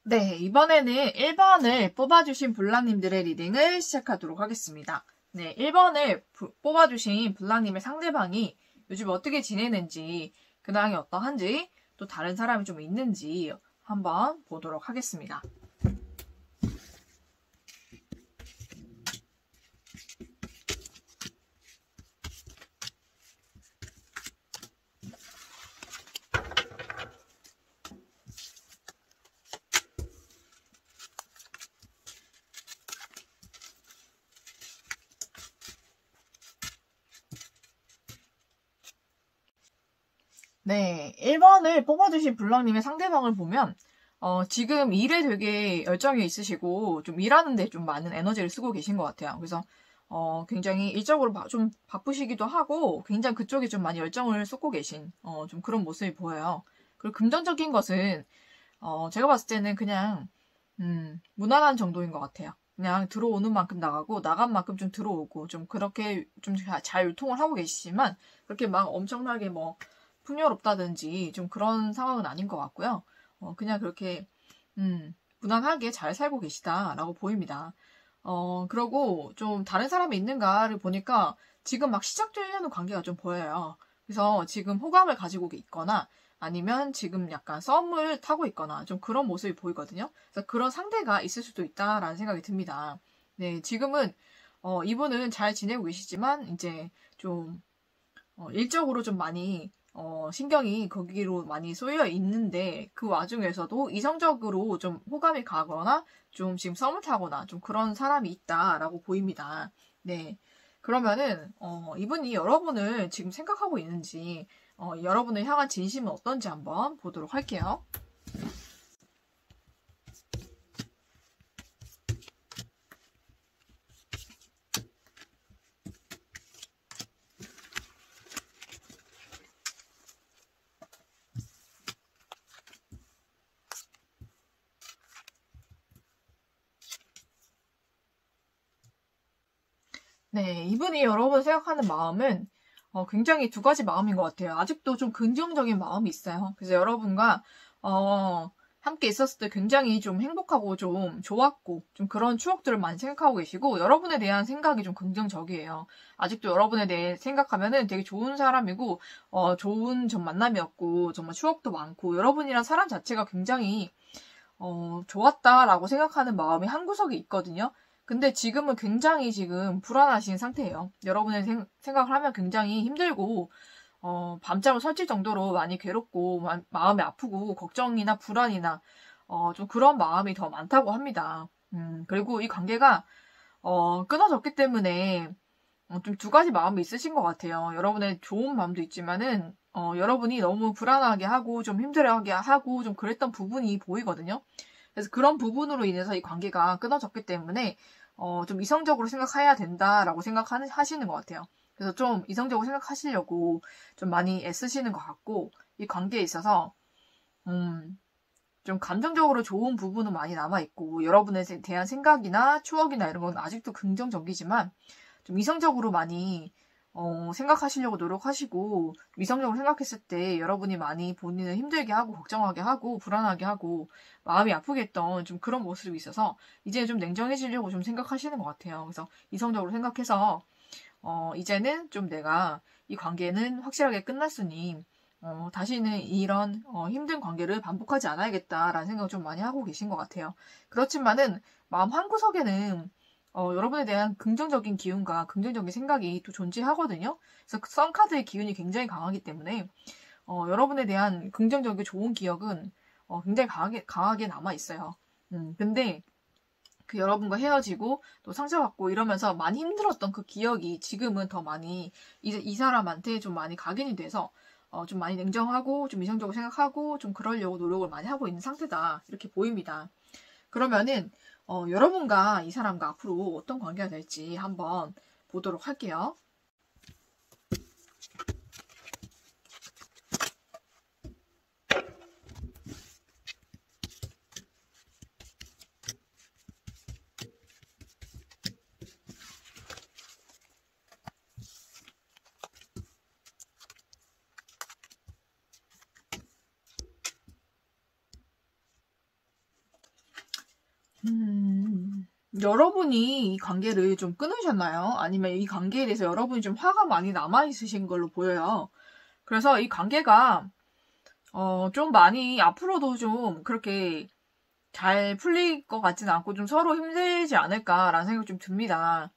네, 이번에는 1번을 뽑아주신 블랑님들의 리딩을 시작하도록 하겠습니다. 네, 1번을 뽑아주신 블랑님의 상대방이 요즘 어떻게 지내는지, 근황이 어떠한지, 또 다른 사람이 좀 있는지 한번 보도록 하겠습니다. 네, 1번을 뽑아주신 블랑님의 상대방을 보면 지금 일에 되게 열정이 있으시고 좀 일하는데 좀 많은 에너지를 쓰고 계신 것 같아요. 그래서 굉장히 일적으로 좀 바쁘시기도 하고 굉장히 그쪽에 좀 많이 열정을 쏟고 계신 좀 그런 모습이 보여요. 그리고 금전적인 것은 제가 봤을 때는 그냥 무난한 정도인 것 같아요. 그냥 들어오는 만큼 나가고 나간 만큼 좀 들어오고 좀 그렇게 좀 잘 유통을 하고 계시지만 그렇게 막 엄청나게 뭐 풍요롭다든지 좀 그런 상황은 아닌 것 같고요. 그냥 그렇게 무난하게 잘 살고 계시다라고 보입니다. 그러고 좀 다른 사람이 있는가를 보니까 지금 막 시작되려는 관계가 좀 보여요. 그래서 지금 호감을 가지고 있거나 아니면 지금 약간 썸을 타고 있거나 좀 그런 모습이 보이거든요. 그래서 그런 상대가 있을 수도 있다라는 생각이 듭니다. 네, 지금은 이분은 잘 지내고 계시지만 이제 좀 일적으로 좀 많이 신경이 거기로 많이 쏠려 있는데 그 와중에서도 이성적으로 좀 호감이 가거나 좀 지금 썸을 타거나 좀 그런 사람이 있다라고 보입니다. 네. 그러면은 이분이 여러분을 지금 생각하고 있는지 여러분을 향한 진심은 어떤지 한번 보도록 할게요. 네, 이분이 여러분을 생각하는 마음은 굉장히 두 가지 마음인 것 같아요. 아직도 좀 긍정적인 마음이 있어요. 그래서 여러분과 함께 있었을 때 굉장히 좀 행복하고 좀 좋았고 좀 그런 추억들을 많이 생각하고 계시고 여러분에 대한 생각이 좀 긍정적이에요. 아직도 여러분에 대해 생각하면은 되게 좋은 사람이고 좋은 전 만남이었고 정말 추억도 많고 여러분이란 사람 자체가 굉장히 좋았다라고 생각하는 마음이 한구석에 있거든요. 근데 지금은 굉장히 지금 불안하신 상태예요. 여러분의 생각을 하면 굉장히 힘들고, 밤잠을 설칠 정도로 많이 괴롭고, 마음이 아프고, 걱정이나 불안이나, 좀 그런 마음이 더 많다고 합니다. 그리고 이 관계가, 끊어졌기 때문에, 좀 두 가지 마음이 있으신 것 같아요. 여러분의 좋은 마음도 있지만은, 여러분이 너무 불안하게 하고, 좀 힘들어하게 하고, 좀 그랬던 부분이 보이거든요. 그래서 그런 부분으로 인해서 이 관계가 끊어졌기 때문에 좀 이성적으로 생각해야 된다라고 생각하시는 것 같아요. 그래서 좀 이성적으로 생각하시려고 좀 많이 애쓰시는 것 같고 이 관계에 있어서 좀 감정적으로 좋은 부분은 많이 남아있고 여러분에 대한 생각이나 추억이나 이런 건 아직도 긍정적이지만 좀 이성적으로 많이 생각하시려고 노력하시고 이성적으로 생각했을 때 여러분이 많이 본인을 힘들게 하고 걱정하게 하고 불안하게 하고 마음이 아프게 했던 좀 그런 모습이 있어서 이제 좀 냉정해지려고 좀 생각하시는 것 같아요. 그래서 이성적으로 생각해서 이제는 좀 내가 이 관계는 확실하게 끝났으니 다시는 이런 힘든 관계를 반복하지 않아야겠다라는 생각을 좀 많이 하고 계신 것 같아요. 그렇지만은 마음 한구석에는 여러분에 대한 긍정적인 기운과 긍정적인 생각이 또 존재하거든요. 그래서 썬카드의 기운이 굉장히 강하기 때문에 여러분에 대한 긍정적이고 좋은 기억은 굉장히 강하게 남아있어요. 근데 그 여러분과 헤어지고 또 상처받고 이러면서 많이 힘들었던 그 기억이 지금은 더 많이 이제 이 사람한테 좀 많이 각인이 돼서 좀 많이 냉정하고 좀 이성적으로 생각하고 좀 그러려고 노력을 많이 하고 있는 상태다 이렇게 보입니다. 그러면은 여러분과 이 사람과 앞으로 어떤 관계가 될지 한번 보도록 할게요. 여러분이 이 관계를 좀 끊으셨나요? 아니면 이 관계에 대해서 여러분이 좀 화가 많이 남아있으신 걸로 보여요. 그래서 이 관계가, 좀 많이 앞으로도 좀 그렇게 잘 풀릴 것 같지는 않고 좀 서로 힘들지 않을까라는 생각이 좀 듭니다.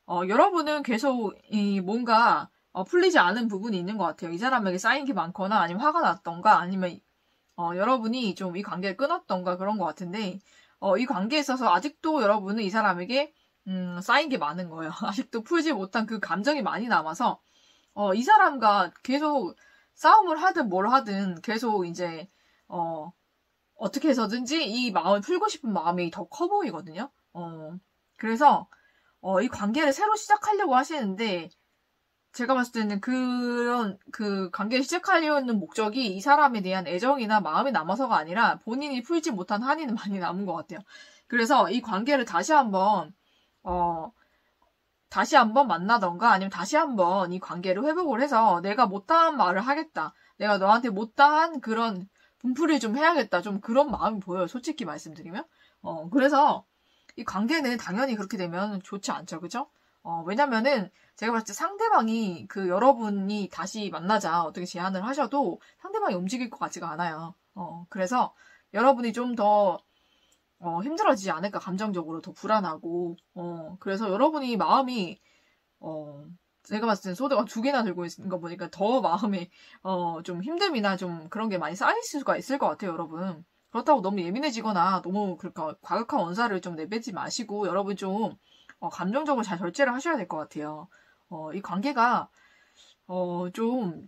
여러분은 계속 이 뭔가 풀리지 않은 부분이 있는 것 같아요. 이 사람에게 쌓인 게 많거나 아니면 화가 났던가 아니면 여러분이 좀 이 관계를 끊었던가 그런 것 같은데 이 관계에 있어서 아직도 여러분은 이 사람에게 쌓인 게 많은 거예요. 아직도 풀지 못한 그 감정이 많이 남아서 이 사람과 계속 싸움을 하든 뭘 하든 계속 이제 어떻게 해서든지 이 마음을 풀고 싶은 마음이 더 커 보이거든요. 그래서 이 관계를 새로 시작하려고 하시는데 제가 봤을 때는 그 관계를 시작하려는 목적이 이 사람에 대한 애정이나 마음이 남아서가 아니라 본인이 풀지 못한 한이 많이 남은 것 같아요. 그래서 이 관계를 다시 한번 만나던가 아니면 다시 한번 이 관계를 회복을 해서 내가 못다한 말을 하겠다. 내가 너한테 못다한 그런 분풀이를 좀 해야겠다. 좀 그런 마음이 보여요. 솔직히 말씀드리면. 그래서 이 관계는 당연히 그렇게 되면 좋지 않죠. 그죠? 왜냐면은 제가 봤을 때 상대방이 여러분이 다시 만나자 어떻게 제안을 하셔도 상대방이 움직일 것 같지가 않아요. 그래서 여러분이 좀 더 힘들어지지 않을까 감정적으로 더 불안하고 그래서 여러분이 마음이 제가 봤을 땐 소드가 2개나 들고 있는 거 보니까 더 마음에 좀 힘듦이나 좀 그런 게 많이 쌓일 수가 있을 것 같아요, 여러분. 그렇다고 너무 예민해지거나 너무 그러니까 과격한 언사를 좀 내뱉지 마시고 여러분 좀 감정적으로 잘 절제를 하셔야 될 것 같아요. 이 관계가 좀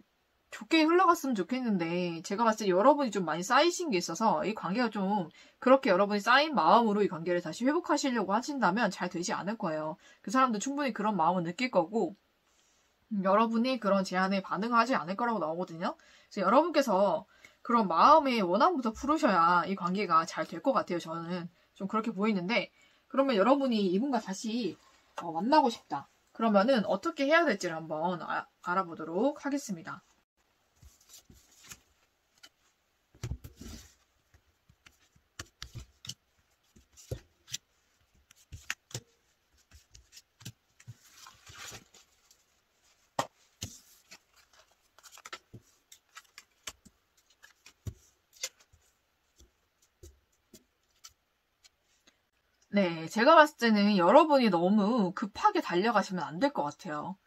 좋게 흘러갔으면 좋겠는데 제가 봤을 때 여러분이 좀 많이 쌓이신 게 있어서 이 관계가 좀 그렇게 여러분이 쌓인 마음으로 이 관계를 다시 회복하시려고 하신다면 잘 되지 않을 거예요. 그 사람도 충분히 그런 마음을 느낄 거고 여러분이 그런 제안에 반응하지 않을 거라고 나오거든요. 그래서 여러분께서 그런 마음의 원한부터 풀으셔야 이 관계가 잘 될 것 같아요. 저는 좀 그렇게 보이는데 그러면 여러분이 이분과 다시 만나고 싶다. 그러면은 어떻게 해야 될지를 한번 알아보도록 하겠습니다. 네, 제가 봤을 때는 여러분이 너무 급하게 달려가시면 안 될 것 같아요.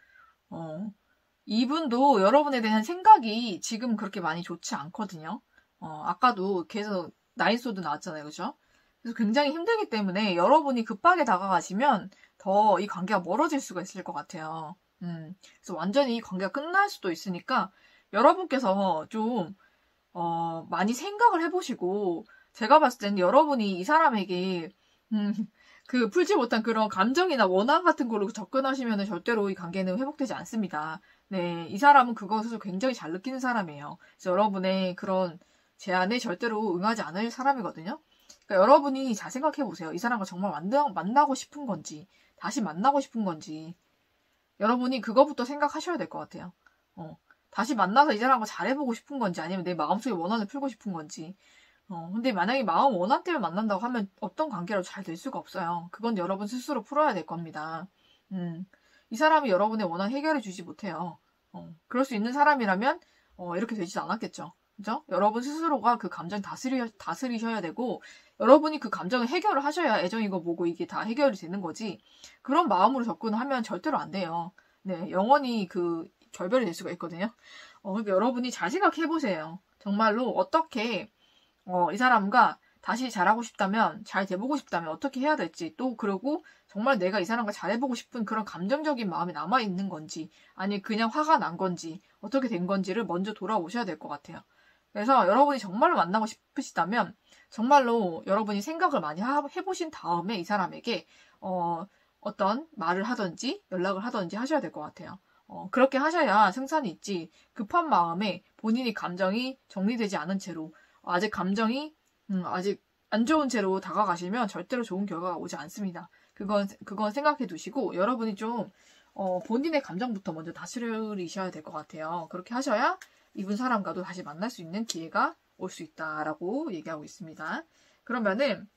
이분도 여러분에 대한 생각이 지금 그렇게 많이 좋지 않거든요. 아까도 계속 나인소드 나왔잖아요. 그죠? 그래서 굉장히 힘들기 때문에 여러분이 급하게 다가가시면 더 이 관계가 멀어질 수가 있을 것 같아요. 그래서 완전히 이 관계가 끝날 수도 있으니까 여러분께서 좀, 많이 생각을 해보시고 제가 봤을 때는 여러분이 이 사람에게 풀지 못한 그런 감정이나 원한 같은 걸로 접근하시면 절대로 이 관계는 회복되지 않습니다. 네, 이 사람은 그것을 굉장히 잘 느끼는 사람이에요. 그래서 여러분의 그런 제안에 절대로 응하지 않을 사람이거든요. 그러니까 여러분이 잘 생각해 보세요. 이 사람과 정말 만나고 싶은 건지, 다시 만나고 싶은 건지, 여러분이 그거부터 생각하셔야 될 것 같아요. 다시 만나서 이 사람과 잘해보고 싶은 건지, 아니면 내 마음속에 원한을 풀고 싶은 건지, 근데 만약에 마음 원한 때문에 만난다고 하면 어떤 관계라도 잘 될 수가 없어요. 그건 여러분 스스로 풀어야 될 겁니다. 이 사람이 여러분의 원한 해결해 주지 못해요. 그럴 수 있는 사람이라면 이렇게 되지도 않았겠죠. 그죠? 여러분 스스로가 그 감정 다스리셔야 되고 여러분이 그 감정을 해결을 하셔야 애정이고 뭐고 이게 다 해결이 되는 거지. 그런 마음으로 접근하면 절대로 안 돼요. 네, 영원히 결별이 될 수가 있거든요. 그러니까 여러분이 잘 생각해 보세요. 정말로 어떻게 이 사람과 다시 잘하고 싶다면, 잘 돼보고 싶다면 어떻게 해야 될지, 또 그리고 정말 내가 이 사람과 잘해보고 싶은 그런 감정적인 마음이 남아있는 건지, 아니 그냥 화가 난 건지, 어떻게 된 건지를 먼저 돌아오셔야 될 것 같아요. 그래서 여러분이 정말로 만나고 싶으시다면, 정말로 여러분이 생각을 많이 해보신 다음에 이 사람에게 어떤 말을 하든지 연락을 하든지 하셔야 될 것 같아요. 그렇게 하셔야 승산이 있지, 급한 마음에 본인이 감정이 정리되지 않은 채로 아직 감정이 아직 안 좋은 채로 다가가시면 절대로 좋은 결과가 오지 않습니다. 그건 생각해 두시고 여러분이 좀 본인의 감정부터 먼저 다스리셔야 될 것 같아요. 그렇게 하셔야 이분 사람과도 다시 만날 수 있는 기회가 올 수 있다라고 얘기하고 있습니다. 그러면은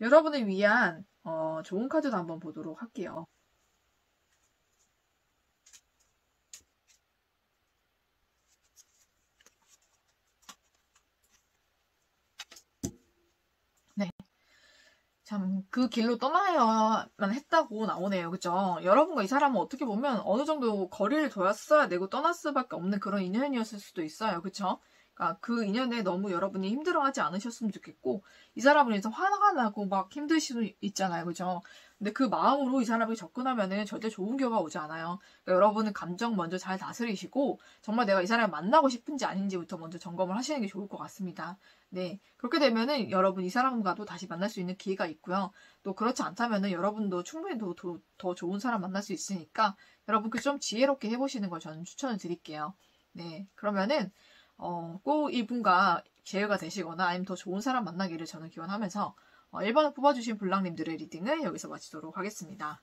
여러분을 위한 좋은 카드도 한번 보도록 할게요. 네. 참, 그 길로 떠나야만 했다고 나오네요. 그죠? 여러분과 이 사람은 어떻게 보면 어느 정도 거리를 뒀어야 되고 떠날 수밖에 없는 그런 인연이었을 수도 있어요. 그쵸? 그러니까 그 인연에 너무 여러분이 힘들어하지 않으셨으면 좋겠고, 이 사람을 위해서 화가 나고 막 힘드실 수 있잖아요. 그죠? 근데 그 마음으로 이 사람에게 접근하면은 절대 좋은 결과가 오지 않아요. 그러니까 여러분은 감정 먼저 잘 다스리시고, 정말 내가 이 사람을 만나고 싶은지 아닌지부터 먼저 점검을 하시는 게 좋을 것 같습니다. 네. 그렇게 되면은 여러분 이 사람과도 다시 만날 수 있는 기회가 있고요. 또 그렇지 않다면은 여러분도 충분히 더 좋은 사람 만날 수 있으니까 여러분 그 좀 지혜롭게 해보시는 걸 저는 추천을 드릴게요. 네. 그러면은, 꼭 이분과 기회가 되시거나 아니면 더 좋은 사람 만나기를 저는 기원하면서 1번을 뽑아주신 블랑님들의 리딩을 여기서 마치도록 하겠습니다.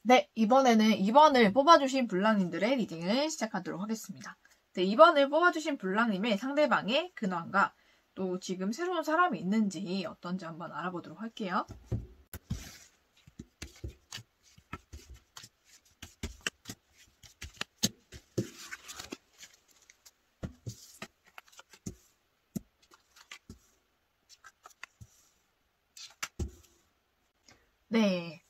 네, 이번에는 2번을 뽑아주신 블랑님들의 리딩을 시작하도록 하겠습니다. 네, 2번을 뽑아주신 블랑님의 상대방의 근황과 또 지금 새로운 사람이 있는지 어떤지 한번 알아보도록 할게요. 네.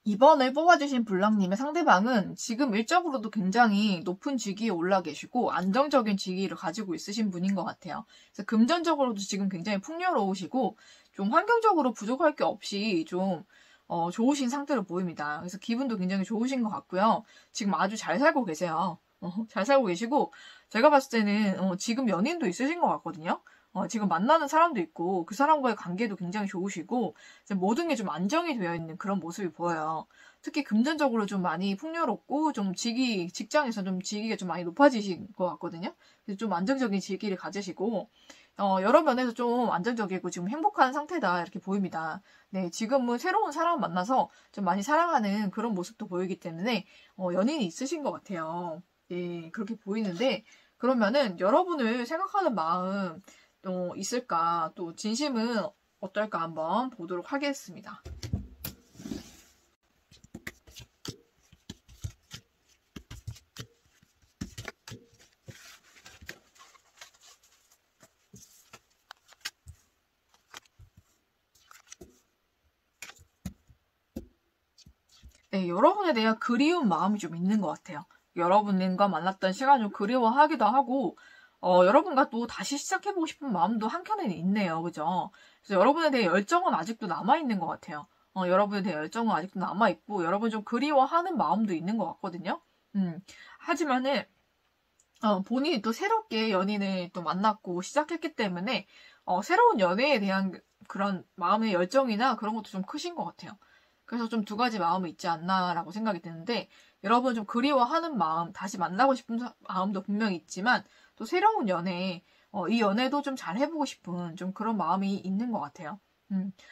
2번을 뽑아주신 블랑님의 상대방은 지금 일적으로도 굉장히 높은 직위에 올라 계시고 안정적인 직위를 가지고 있으신 분인 것 같아요. 그래서 금전적으로도 지금 굉장히 풍요로우시고 좀 환경적으로 부족할 게 없이 좀 좋으신 상태로 보입니다. 그래서 기분도 굉장히 좋으신 것 같고요. 지금 아주 잘 살고 계세요. 잘 살고 계시고 제가 봤을 때는 지금 연인도 있으신 것 같거든요. 지금 만나는 사람도 있고 그 사람과의 관계도 굉장히 좋으시고 모든 게 좀 안정이 되어 있는 그런 모습이 보여요. 특히 금전적으로 좀 많이 풍요롭고 좀 직장에서 좀 직위가 좀 많이 높아지신 것 같거든요. 그래서 좀 안정적인 직위를 가지시고 여러 면에서 좀 안정적이고 지금 행복한 상태다 이렇게 보입니다. 네, 지금은 새로운 사람 만나서 좀 많이 사랑하는 그런 모습도 보이기 때문에 연인이 있으신 것 같아요. 네, 그렇게 보이는데 그러면은 여러분을 생각하는 마음 있을까? 또 진심은 어떨까 한번 보도록 하겠습니다. 네, 여러분에 대한 그리운 마음이 좀 있는 것 같아요. 여러분과 만났던 시간 좀 그리워하기도 하고, 여러분과 또 다시 시작해보고 싶은 마음도 한켠에는 있네요. 그죠? 그래서 여러분에 대해 열정은 아직도 남아있는 것 같아요. 여러분에 대해 열정은 아직도 남아있고, 여러분 좀 그리워하는 마음도 있는 것 같거든요. 하지만은, 본인이 또 새롭게 연인을 또 만났고 시작했기 때문에, 새로운 연애에 대한 그런 마음의 열정이나 그런 것도 좀 크신 것 같아요. 그래서 좀 두 가지 마음이 있지 않나라고 생각이 드는데, 여러분 좀 그리워하는 마음, 다시 만나고 싶은 마음도 분명히 있지만, 또 새로운 연애에 이 연애도 좀 잘 해보고 싶은 좀 그런 마음이 있는 것 같아요.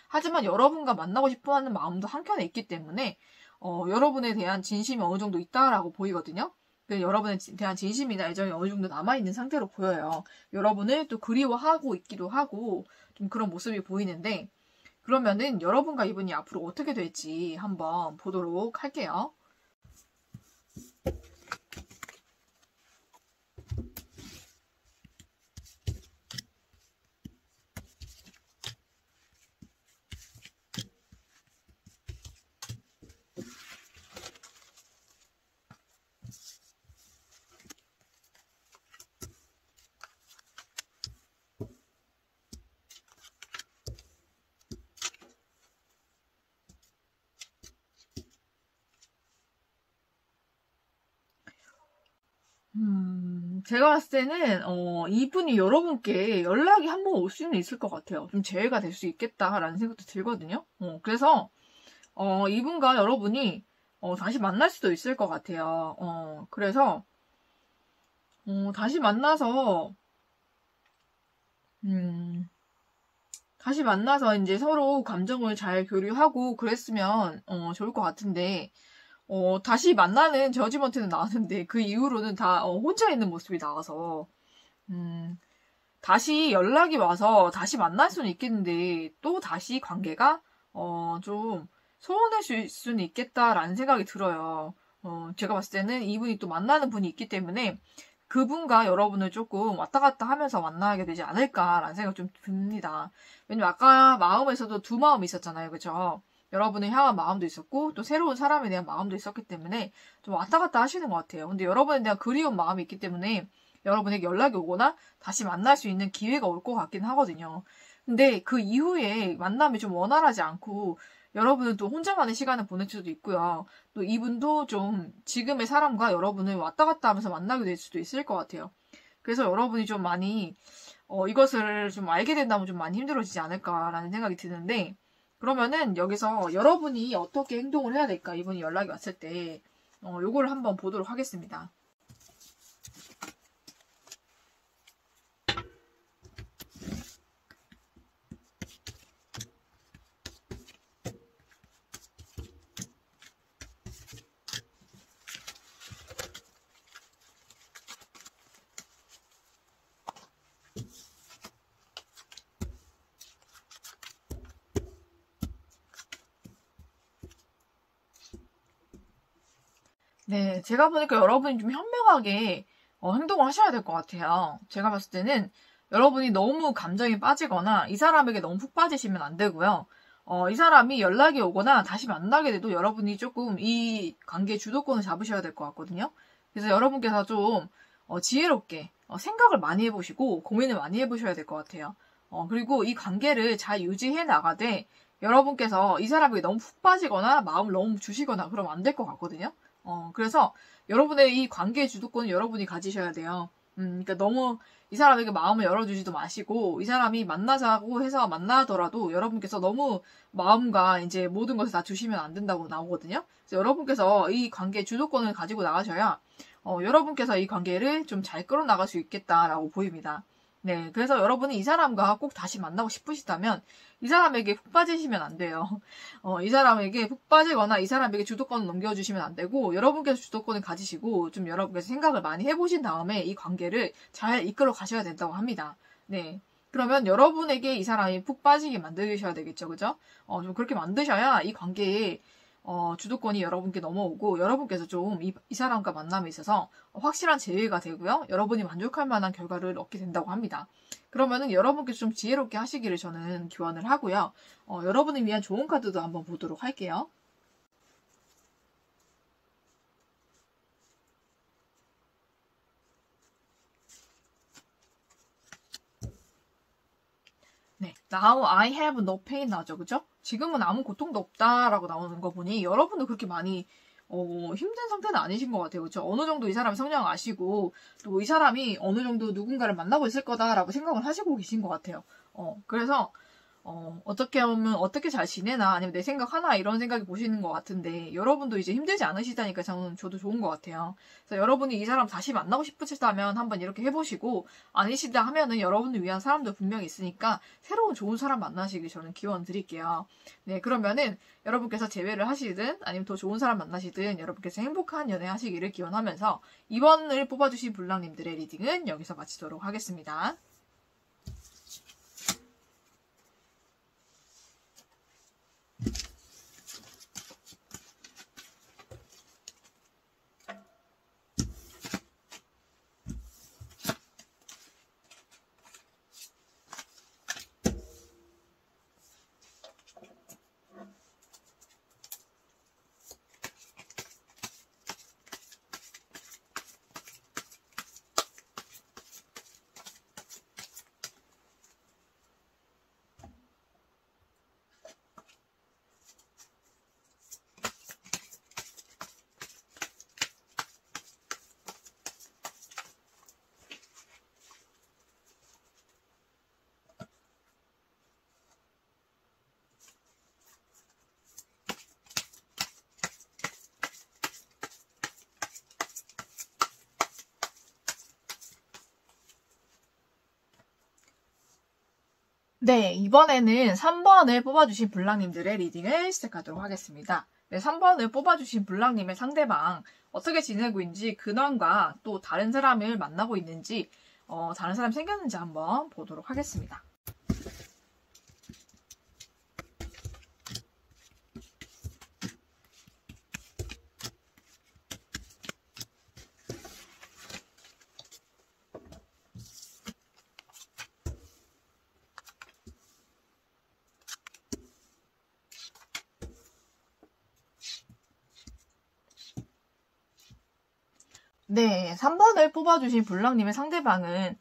하지만 여러분과 만나고 싶어 하는 마음도 한켠에 있기 때문에, 여러분에 대한 진심이 어느 정도 있다라고 보이거든요. 여러분에 대한 진심이나 애정이 어느 정도 남아있는 상태로 보여요. 여러분을 또 그리워하고 있기도 하고, 좀 그런 모습이 보이는데, 그러면은 여러분과 이분이 앞으로 어떻게 될지 한번 보도록 할게요. 제가 봤을 때는, 이분이 여러분께 연락이 한번 올 수는 있을 것 같아요. 좀 재회가 될 수 있겠다라는 생각도 들거든요. 그래서, 이분과 여러분이, 다시 만날 수도 있을 것 같아요. 그래서, 다시 만나서, 다시 만나서 이제 서로 감정을 잘 교류하고 그랬으면, 좋을 것 같은데, 다시 만나는 저지먼트는 나왔는데 그 이후로는 다 혼자 있는 모습이 나와서 다시 연락이 와서 다시 만날 수는 있겠는데 또 다시 관계가 좀 소원해질 수는 있겠다라는 생각이 들어요. 제가 봤을 때는 이분이 또 만나는 분이 있기 때문에 그분과 여러분을 조금 왔다 갔다 하면서 만나게 되지 않을까라는 생각이 좀 듭니다. 왜냐면 아까 마음에서도 두 마음이 있었잖아요. 그죠? 여러분을 향한 마음도 있었고 또 새로운 사람에 대한 마음도 있었기 때문에 좀 왔다 갔다 하시는 것 같아요. 근데 여러분에 대한 그리운 마음이 있기 때문에 여러분에게 연락이 오거나 다시 만날 수 있는 기회가 올 것 같긴 하거든요. 근데 그 이후에 만남이 좀 원활하지 않고 여러분은 또 혼자만의 시간을 보낼 수도 있고요. 또 이분도 좀 지금의 사람과 여러분을 왔다 갔다 하면서 만나게 될 수도 있을 것 같아요. 그래서 여러분이 좀 많이 이것을 좀 알게 된다면 좀 많이 힘들어지지 않을까라는 생각이 드는데 그러면은 여기서 여러분이 어떻게 행동을 해야 될까? 이분이 연락이 왔을 때 요거를 한번 보도록 하겠습니다. 네, 제가 보니까 여러분이 좀 현명하게 행동을 하셔야 될 것 같아요. 제가 봤을 때는 여러분이 너무 감정에 빠지거나 이 사람에게 너무 푹 빠지시면 안 되고요. 이 사람이 연락이 오거나 다시 만나게 돼도 여러분이 조금 이 관계의 주도권을 잡으셔야 될 것 같거든요. 그래서 여러분께서 좀 지혜롭게 생각을 많이 해보시고 고민을 많이 해보셔야 될 것 같아요. 그리고 이 관계를 잘 유지해 나가되 여러분께서 이 사람에게 너무 푹 빠지거나 마음을 너무 주시거나 그러면 안 될 것 같거든요. 그래서 여러분의 이 관계의 주도권은 여러분이 가지셔야 돼요. 그러니까 너무 이 사람에게 마음을 열어주지도 마시고 이 사람이 만나자고 해서 만나더라도 여러분께서 너무 마음과 이제 모든 것을 다 주시면 안 된다고 나오거든요. 그래서 여러분께서 이 관계의 주도권을 가지고 나가셔야 여러분께서 이 관계를 좀 잘 끌어나갈 수 있겠다라고 보입니다. 네, 그래서 여러분이 이 사람과 꼭 다시 만나고 싶으시다면 이 사람에게 푹 빠지시면 안 돼요. 이 사람에게 푹 빠지거나 이 사람에게 주도권을 넘겨주시면 안 되고 여러분께서 주도권을 가지시고 좀 여러분께서 생각을 많이 해보신 다음에 이 관계를 잘 이끌어 가셔야 된다고 합니다. 네. 그러면 여러분에게 이 사람이 푹 빠지게 만드셔야 되겠죠. 그죠? 좀 그렇게 만드셔야 이 관계에 주도권이 여러분께 넘어오고 여러분께서 좀 이 사람과 만남에 있어서 확실한 제외가 되고요. 여러분이 만족할 만한 결과를 얻게 된다고 합니다. 그러면은 여러분께서 좀 지혜롭게 하시기를 저는 기원을 하고요. 여러분을 위한 좋은 카드도 한번 보도록 할게요. 네, Now I have no pain 나죠, 그죠? 지금은 아무 고통도 없다라고 나오는 거 보니 여러분도 그렇게 많이 힘든 상태는 아니신 것 같아요, 그죠? 어느 정도 이 사람 성향 아시고 또 이 사람이 어느 정도 누군가를 만나고 있을 거다라고 생각을 하시고 계신 것 같아요. 그래서 어떻게 하면 어떻게 잘 지내나 아니면 내 생각하나 이런 생각이 보시는 것 같은데 여러분도 이제 힘들지 않으시다니까 저도 좋은 것 같아요. 그래서 여러분이 이 사람 다시 만나고 싶으시다면 한번 이렇게 해보시고 아니시다 하면은 여러분을 위한 사람도 분명히 있으니까 새로운 좋은 사람 만나시길 저는 기원 드릴게요. 네, 그러면은 여러분께서 재회를 하시든 아니면 더 좋은 사람 만나시든 여러분께서 행복한 연애 하시기를 기원하면서 이번을 뽑아주신 불랑님들의 리딩은 여기서 마치도록 하겠습니다. 네, 이번에는 3번을 뽑아주신 불랑님들의 리딩을 시작하도록 하겠습니다. 네, 3번을 뽑아주신 불랑님의 상대방 어떻게 지내고 있는지 근황과 또 다른 사람을 만나고 있는지 다른 사람이 생겼는지 한번 보도록 하겠습니다. 네, 3번을 뽑아주신 불랑님의 상대방은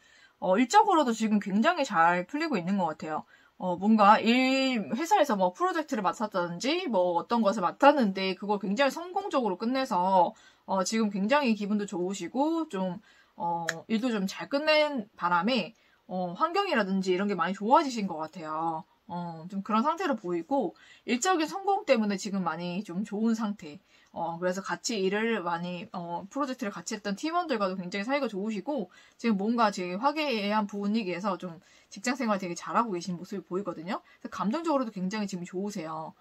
일적으로도 지금 굉장히 잘 풀리고 있는 것 같아요. 뭔가 회사에서 뭐 프로젝트를 맡았다든지 뭐 어떤 것을 맡았는데 그걸 굉장히 성공적으로 끝내서 지금 굉장히 기분도 좋으시고 좀 일도 좀 잘 끝낸 바람에 환경이라든지 이런 게 많이 좋아지신 것 같아요. 좀 그런 상태로 보이고 일적인 성공 때문에 지금 많이 좀 좋은 상태. 그래서 같이 일을 많이, 프로젝트를 같이 했던 팀원들과도 굉장히 사이가 좋으시고, 지금 뭔가 제 화기애애한 분위기에서 좀 직장 생활 되게 잘하고 계신 모습이 보이거든요. 그래서 감정적으로도 굉장히 지금 좋으세요.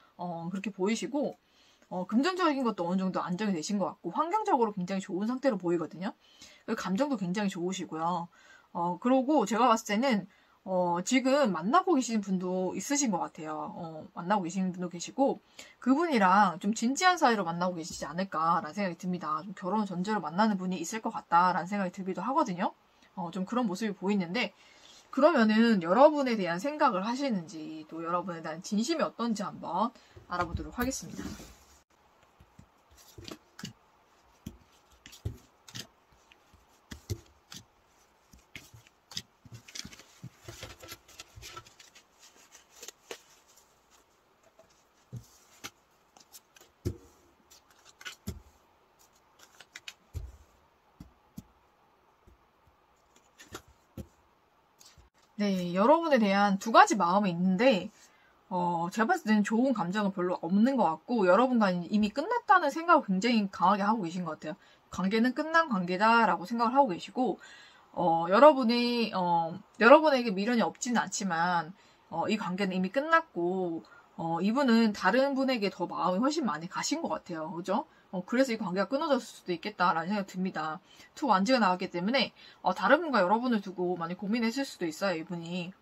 그렇게 보이시고, 금전적인 것도 어느 정도 안정이 되신 것 같고, 환경적으로 굉장히 좋은 상태로 보이거든요. 그리고 감정도 굉장히 좋으시고요. 그러고 제가 봤을 때는, 지금 만나고 계신 분도 있으신 것 같아요. 만나고 계신 분도 계시고, 그분이랑 좀 진지한 사이로 만나고 계시지 않을까라는 생각이 듭니다. 좀 결혼 전제로 만나는 분이 있을 것 같다라는 생각이 들기도 하거든요. 좀 그런 모습이 보이는데, 그러면은 여러분에 대한 생각을 하시는지, 또 여러분에 대한 진심이 어떤지 한번 알아보도록 하겠습니다. 네, 여러분에 대한 두 가지 마음이 있는데, 제가 봤을 때는 좋은 감정은 별로 없는 것 같고, 여러분과 이미 끝났다는 생각을 굉장히 강하게 하고 계신 것 같아요. 관계는 끝난 관계다라고 생각을 하고 계시고, 여러분에게 미련이 없지는 않지만, 이 관계는 이미 끝났고, 이분은 다른 분에게 더 마음이 훨씬 많이 가신 것 같아요. 그죠? 그래서 이 관계가 끊어졌을 수도 있겠다라는 생각이 듭니다. 투 완지가 나왔기 때문에, 다른 분과 여러분을 두고 많이 고민했을 수도 있어요, 이분이.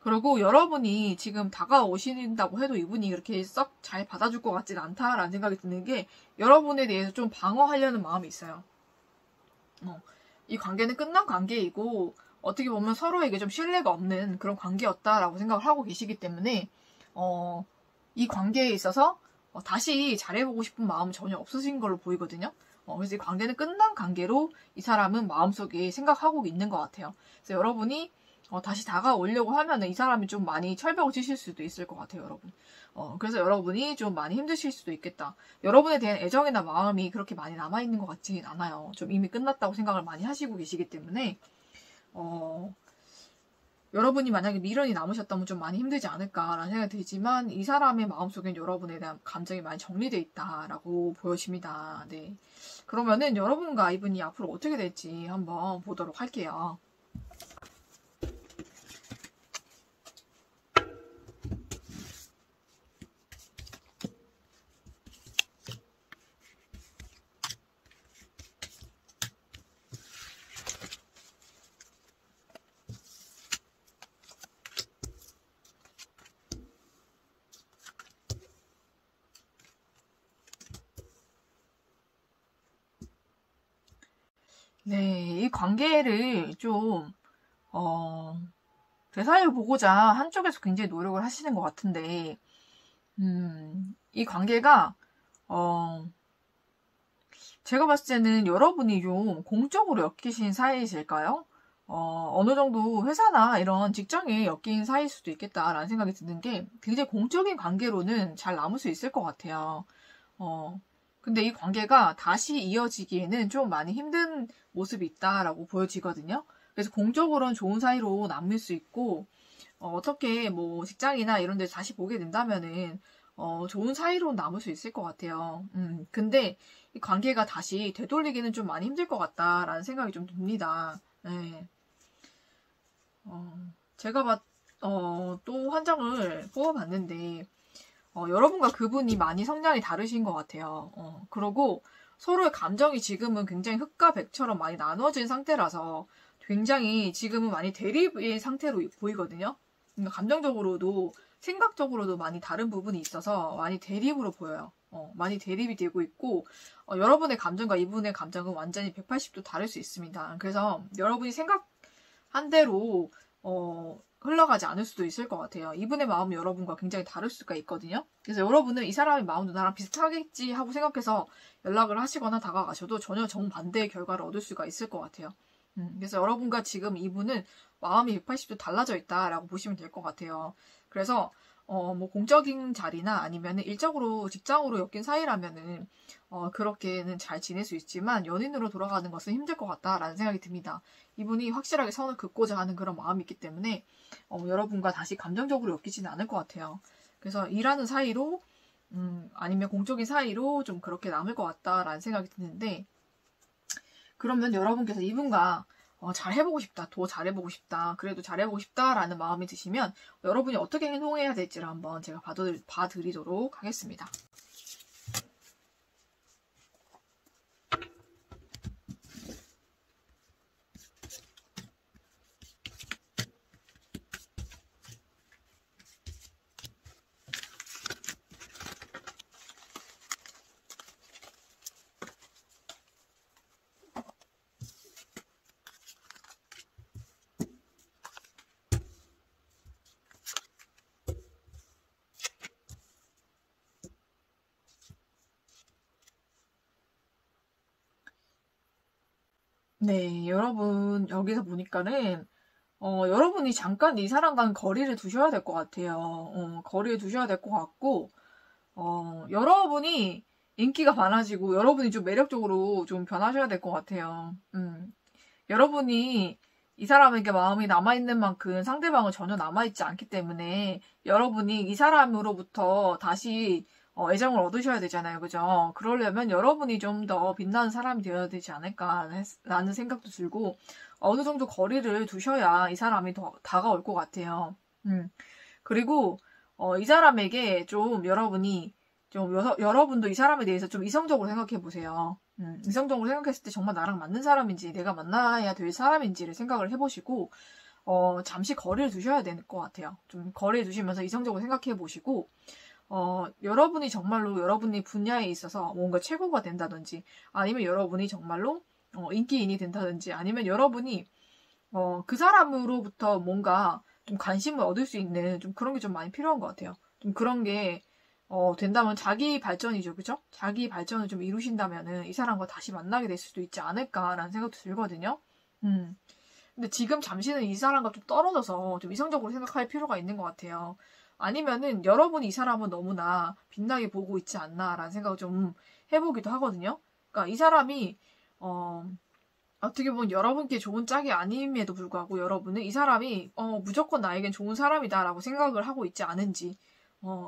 그리고 여러분이 지금 다가오신다고 해도 이분이 그렇게 썩 잘 받아줄 것 같진 않다라는 생각이 드는 게, 여러분에 대해서 좀 방어하려는 마음이 있어요. 이 관계는 끝난 관계이고, 어떻게 보면 서로에게 좀 신뢰가 없는 그런 관계였다라고 생각을 하고 계시기 때문에, 이 관계에 있어서 다시 잘해보고 싶은 마음은 전혀 없으신 걸로 보이거든요. 그래서 이 관계는 끝난 관계로 이 사람은 마음속에 생각하고 있는 것 같아요. 그래서 여러분이 다시 다가오려고 하면은 이 사람이 좀 많이 철벽을 치실 수도 있을 것 같아요, 여러분. 그래서 여러분이 좀 많이 힘드실 수도 있겠다. 여러분에 대한 애정이나 마음이 그렇게 많이 남아있는 것 같진 않아요. 좀 이미 끝났다고 생각을 많이 하시고 계시기 때문에, 여러분이 만약에 미련이 남으셨다면 좀 많이 힘들지 않을까라는 생각이 들지만 이 사람의 마음속엔 여러분에 대한 감정이 많이 정리되어 있다라고 보여집니다. 네. 그러면은 여러분과 이분이 앞으로 어떻게 될지 한번 보도록 할게요. 네, 이 관계를 좀, 되살려보고자 한쪽에서 굉장히 노력을 하시는 것 같은데, 이 관계가, 제가 봤을 때는 여러분이 좀 공적으로 엮이신 사이이실까요? 어느 정도 회사나 이런 직장에 엮인 사이일 수도 있겠다라는 생각이 드는 게 굉장히 공적인 관계로는 잘 남을 수 있을 것 같아요. 근데 이 관계가 다시 이어지기에는 좀 많이 힘든 모습이 있다라고 보여지거든요. 그래서 공적으로는 좋은 사이로 남을 수 있고, 어떻게 뭐 직장이나 이런 데 다시 보게 된다면은, 좋은 사이로 남을 수 있을 것 같아요. 근데 이 관계가 다시 되돌리기는 좀 많이 힘들 것 같다라는 생각이 좀 듭니다. 네. 제가 또 한 장을 뽑아봤는데, 여러분과 그분이 많이 성향이 다르신 것 같아요. 그리고 서로의 감정이 지금은 굉장히 흑과 백처럼 많이 나눠진 상태라서 굉장히 지금은 많이 대립의 상태로 보이거든요. 그러니까 감정적으로도 생각적으로도 많이 다른 부분이 있어서 많이 대립으로 보여요. 많이 대립이 되고 있고, 여러분의 감정과 이분의 감정은 완전히 180도 다를 수 있습니다. 그래서 여러분이 생각한 대로, 흘러가지 않을 수도 있을 것 같아요. 이분의 마음이 여러분과 굉장히 다를 수가 있거든요. 그래서 여러분은 이 사람의 마음도 나랑 비슷하겠지 하고 생각해서 연락을 하시거나 다가가셔도 전혀 정반대의 결과를 얻을 수가 있을 것 같아요. 그래서 여러분과 지금 이분은 마음이 180도 달라져 있다라고 보시면 될 것 같아요. 그래서 뭐 공적인 자리나 아니면 일적으로 직장으로 엮인 사이라면은 그렇게는 잘 지낼 수 있지만 연인으로 돌아가는 것은 힘들 것 같다라는 생각이 듭니다. 이분이 확실하게 선을 긋고자 하는 그런 마음이 있기 때문에 여러분과 다시 감정적으로 엮이지는 않을 것 같아요. 그래서 일하는 사이로 아니면 공적인 사이로 좀 그렇게 남을 것 같다라는 생각이 드는데 그러면 여러분께서 이분과 잘해보고 싶다, 더 잘해보고 싶다, 그래도 잘해보고 싶다라는 마음이 드시면 여러분이 어떻게 행동해야 될지를 한번 제가 봐드리도록 하겠습니다. 네, 여러분 여기서 보니까는 여러분이 잠깐 이 사람과는 거리를 두셔야 될 것 같아요. 거리를 두셔야 될 것 같고 여러분이 인기가 많아지고 여러분이 좀 매력적으로 좀 변하셔야 될 것 같아요. 여러분이 이 사람에게 마음이 남아있는 만큼 상대방은 전혀 남아있지 않기 때문에 여러분이 이 사람으로부터 다시 애정을 얻으셔야 되잖아요. 그죠? 그러려면 여러분이 좀 더 빛나는 사람이 되어야 되지 않을까라는 생각도 들고 어느 정도 거리를 두셔야 이 사람이 더 다가올 것 같아요. 그리고 이 사람에게 좀 여러분이 좀 여러분도 이 사람에 대해서 좀 이성적으로 생각해 보세요. 이성적으로 생각했을 때 정말 나랑 맞는 사람인지 내가 만나야 될 사람인지를 생각을 해보시고 잠시 거리를 두셔야 될 것 같아요. 좀 거리를 두시면서 이성적으로 생각해 보시고 여러분이 정말로 여러분이 분야에 있어서 뭔가 최고가 된다든지 아니면 여러분이 정말로 인기인이 된다든지 아니면 여러분이 그 사람으로부터 뭔가 좀 관심을 얻을 수 있는 좀 그런 게 좀 많이 필요한 것 같아요. 좀 그런 게 된다면 자기 발전이죠. 그죠? 자기 발전을 좀 이루신다면은 이 사람과 다시 만나게 될 수도 있지 않을까라는 생각도 들거든요. 근데 지금 잠시는 이 사람과 좀 떨어져서 좀 이성적으로 생각할 필요가 있는 것 같아요. 아니면은 여러분이 이 사람은 너무나 빛나게 보고 있지 않나라는 생각을 좀 해보기도 하거든요. 그러니까 이 사람이 어떻게 보면 여러분께 좋은 짝이 아님에도 불구하고 여러분은 이 사람이 무조건 나에겐 좋은 사람이다라고 생각을 하고 있지 않은지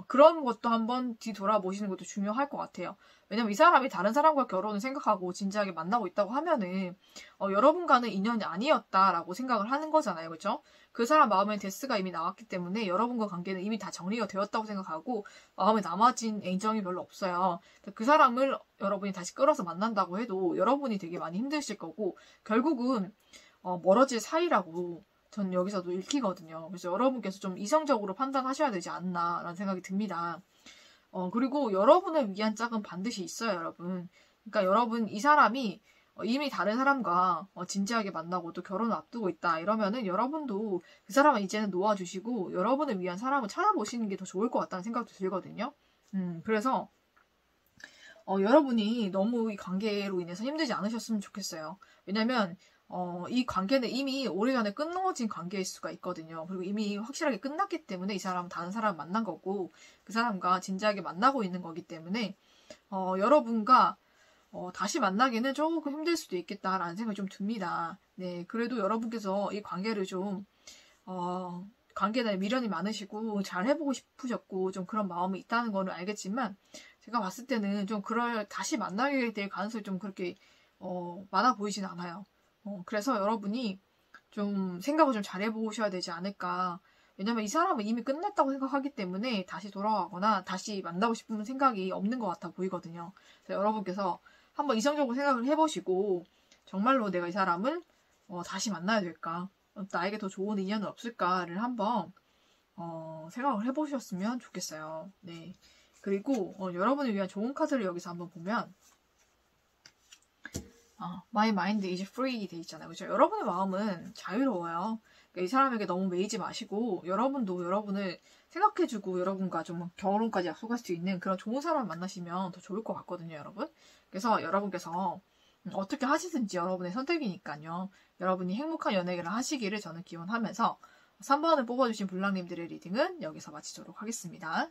그런 것도 한번 뒤돌아보시는 것도 중요할 것 같아요. 왜냐면 이 사람이 다른 사람과 결혼을 생각하고 진지하게 만나고 있다고 하면은 여러분과는 인연이 아니었다라고 생각을 하는 거잖아요. 그렇죠? 그 사람 마음엔 데스가 이미 나왔기 때문에 여러분과 관계는 이미 다 정리가 되었다고 생각하고 마음에 남아진 애정이 별로 없어요. 그 사람을 여러분이 다시 끌어서 만난다고 해도 여러분이 되게 많이 힘드실 거고 결국은 멀어질 사이라고 전 여기서도 읽히거든요. 그래서 여러분께서 좀 이성적으로 판단하셔야 되지 않나라는 생각이 듭니다. 그리고 여러분을 위한 짝은 반드시 있어요, 여러분. 그러니까 여러분 이 사람이 이미 다른 사람과 진지하게 만나고 또 결혼을 앞두고 있다 이러면은 여러분도 그 사람은 이제는 놓아주시고 여러분을 위한 사람을 찾아보시는 게 더 좋을 것 같다는 생각도 들거든요. 그래서 여러분이 너무 이 관계로 인해서 힘들지 않으셨으면 좋겠어요. 왜냐면 이 관계는 이미 오래전에 끊어진 관계일 수가 있거든요. 그리고 이미 확실하게 끝났기 때문에 이 사람은 다른 사람을 만난 거고 그 사람과 진지하게 만나고 있는 거기 때문에 여러분과 다시 만나기는 조금 힘들 수도 있겠다라는 생각이 좀 듭니다. 네, 그래도 여러분께서 이 관계를 좀 관계에 대해 미련이 많으시고 잘 해보고 싶으셨고 좀 그런 마음이 있다는 거는 알겠지만 제가 봤을 때는 좀 다시 만나게 될 가능성이 좀 그렇게 많아 보이진 않아요. 그래서 여러분이 좀 생각을 좀 잘 해보셔야 되지 않을까. 왜냐면 이 사람은 이미 끝났다고 생각하기 때문에 다시 돌아가거나 다시 만나고 싶은 생각이 없는 것 같아 보이거든요. 그래서 여러분께서 한번 이성적으로 생각을 해보시고 정말로 내가 이 사람을 다시 만나야 될까? 나에게 더 좋은 인연은 없을까를 한번 생각을 해보셨으면 좋겠어요. 네. 그리고 여러분을 위한 좋은 카드를 여기서 한번 보면 My mind is free 돼 있잖아요. 그렇죠? 여러분의 마음은 자유로워요. 그러니까 이 사람에게 너무 매이지 마시고 여러분도 여러분을 생각해주고 여러분과 좀 결혼까지 약속할 수 있는 그런 좋은 사람 만나시면 더 좋을 것 같거든요, 여러분. 그래서 여러분께서 어떻게 하시든지 여러분의 선택이니까요. 여러분이 행복한 연애를 하시기를 저는 기원하면서 3번을 뽑아주신 블랑님들의 리딩은 여기서 마치도록 하겠습니다.